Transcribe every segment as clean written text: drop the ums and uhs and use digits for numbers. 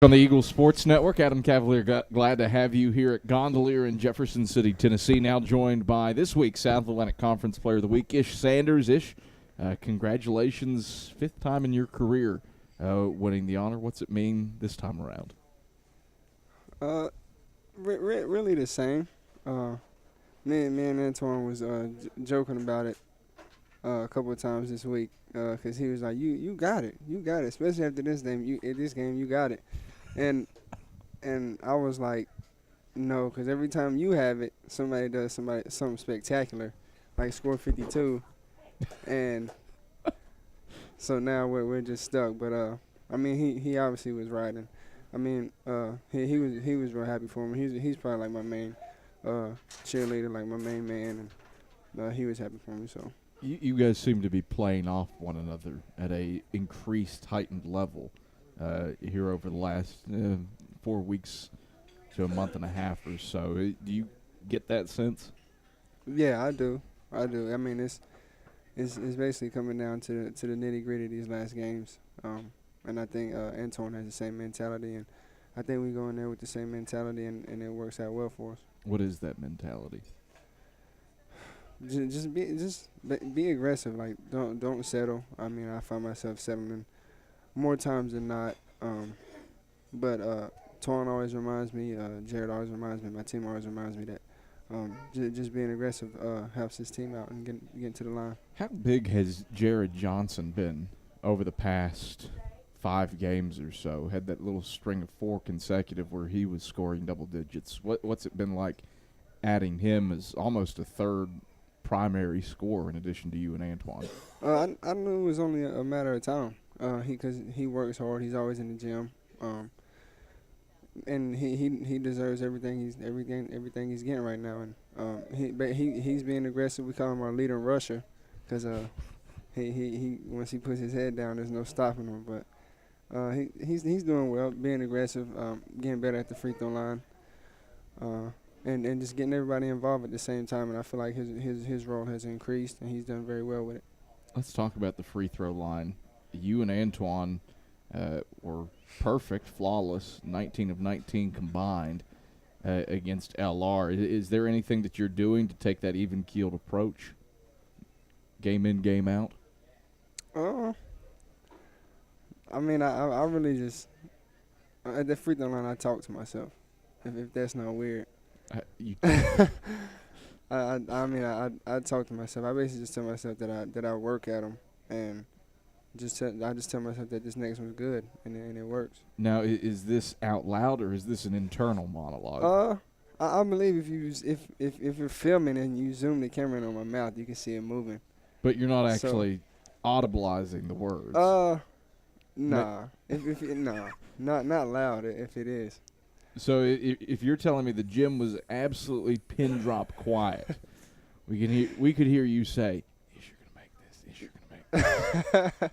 On the Eagles Sports Network, Adam Cavalier, glad to have you here at Gondolier in Jefferson City, Tennessee. Now joined by this week's South Atlantic Conference Player of the Week, Ish Sanders. Ish, congratulations, fifth time in your career winning the honor. What's it mean this time around? Really the same. Me and Antoine was joking about it a couple of times this week because he was like, "You got it, especially after this game. This game, you got it." And I was like, "No," because every time you have it, somebody does something spectacular, like score 52, and so now we're just stuck. But I mean, he obviously was right, and I mean, he was real happy for me. He's probably like my main cheerleader, like my main man, and he was happy for me. So You guys seem to be playing off one another at a increased, heightened level here over the last 4 weeks to a month and a half or so. Do you get that sense? yeah, I do. I mean, it's basically coming down to the nitty gritty of these last games. And I think Antoine has the same mentality, and I think we go in there with the same mentality, and it works out well for us. What is that mentality? Just be aggressive. Like don't settle. I mean, I find myself settling more times than not. But Torn always reminds me. Jared always reminds me. My team always reminds me that just being aggressive helps his team out and getting to the line. How big has Jared Johnson been over the past 5 games or so? Had that little string of 4 consecutive where he was scoring double digits. What's it been like adding him as almost a third primary scorer in addition to you and Antoine? I knew it was only a matter of time. Because he works hard. He's always in the gym. And he deserves everything he's getting right now. And he's being aggressive. We call him our leader rusher, because he once he puts his head down, there's no stopping him. But he's doing well, being aggressive, getting better at the free throw line, and just getting everybody involved at the same time. And I feel like his role has increased, and he's done very well with it. Let's talk about the free throw line. You and Antoine were perfect, flawless, 19 of 19 combined against LR. Is there anything that you're doing to take that even-keeled approach, game in, game out? I mean, I really just at the free throw line, I talk to myself. If that's not weird. I talk to myself. I basically just tell myself that I work at them, and I just tell myself that this next one's good, and it works. Now, is this out loud or is this an internal monologue? I believe if you're filming and you zoom the camera in on my mouth, you can see it moving. But you're not actually audibilizing the words. Nah. Not loud if it is. So if you're telling me the gym was absolutely pin drop quiet, we could hear you say, "Ish, you're gonna make this. Ish, you're gonna make this."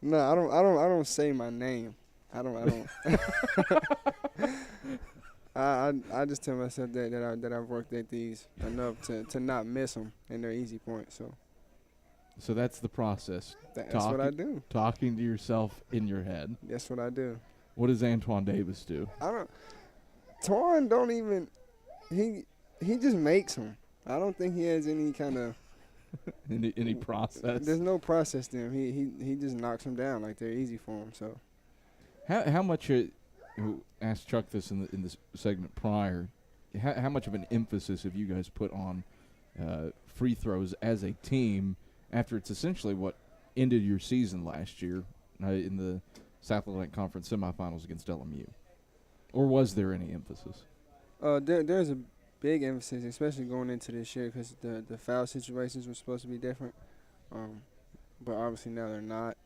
No, I don't say my name. I don't. I just tell myself that I've worked at these enough to not miss them, and they're easy points. So that's the process. That's what I do. Talking to yourself in your head. That's what I do. What does Antoine Davis do? Torn don't even. He just makes them. I don't think he has any kind of. any process? There's no process to him. He just knocks them down like they're easy for him. So, how much? Asked Chuck this in this segment prior. How much of an emphasis have you guys put on free throws as a team after it's essentially what ended your season last year in the South Atlantic Conference semifinals against LMU? Or was there any emphasis? There's a big emphasis, especially going into this year, because the foul situations were supposed to be different, but obviously now they're not.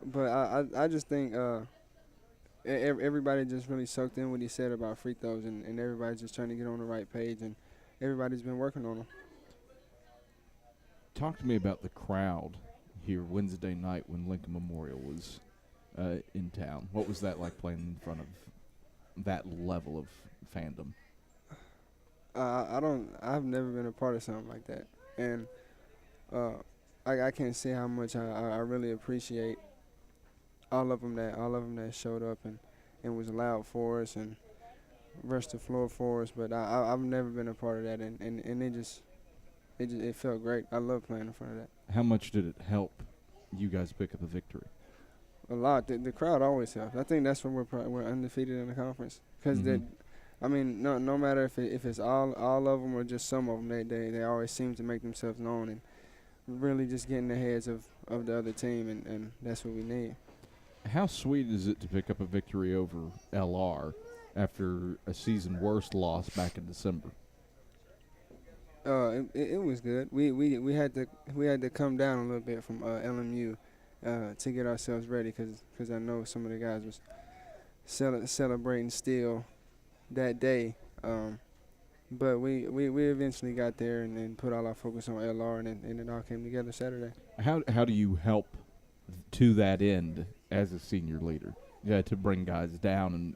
But I just think everybody just really soaked in what he said about free throws, and everybody's just trying to get on the right page, and everybody's been working on them. Talk to me about the crowd here Wednesday night when Lincoln Memorial was in town. What was that like playing in front of that level of fandom? I've never been a part of something like that, and I can't say how much I really appreciate all of them that showed up and was loud for us and rushed the floor for us. But I've never been a part of that, and it felt great. I love playing in front of that. How much did it help you guys pick up a victory? A lot. The crowd always helps. I think that's when we're undefeated in the conference. Because no matter if it's all of them or just some of them, they always seem to make themselves known and really just get in the heads of the other team, and that's what we need. How sweet is it to pick up a victory over LR after a season worst loss back in December? It was good. We had to come down a little bit from LMU to get ourselves ready, because I know some of the guys was celebrating still that day. But we eventually got there and put all our focus on LR, and it all came together Saturday. How do you help to that end as a senior leader? Yeah, to bring guys down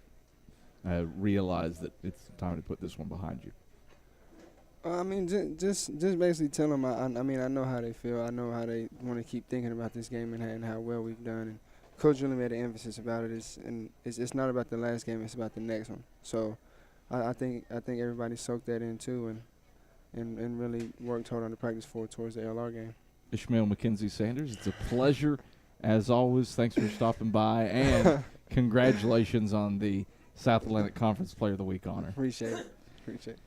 and realize that it's time to put this one behind you. Just basically tell them. I know how they feel. I know how they want to keep thinking about this game and how well we've done. And Coach really made an emphasis about it. It's not about the last game. It's about the next one. So I think everybody soaked that in too, and really worked hard on the practice floor towards the LR game. Ishmael McKenzie Sanders, it's a pleasure as always. Thanks for stopping by, and congratulations on the South Atlantic Conference Player of the Week honor. Appreciate it.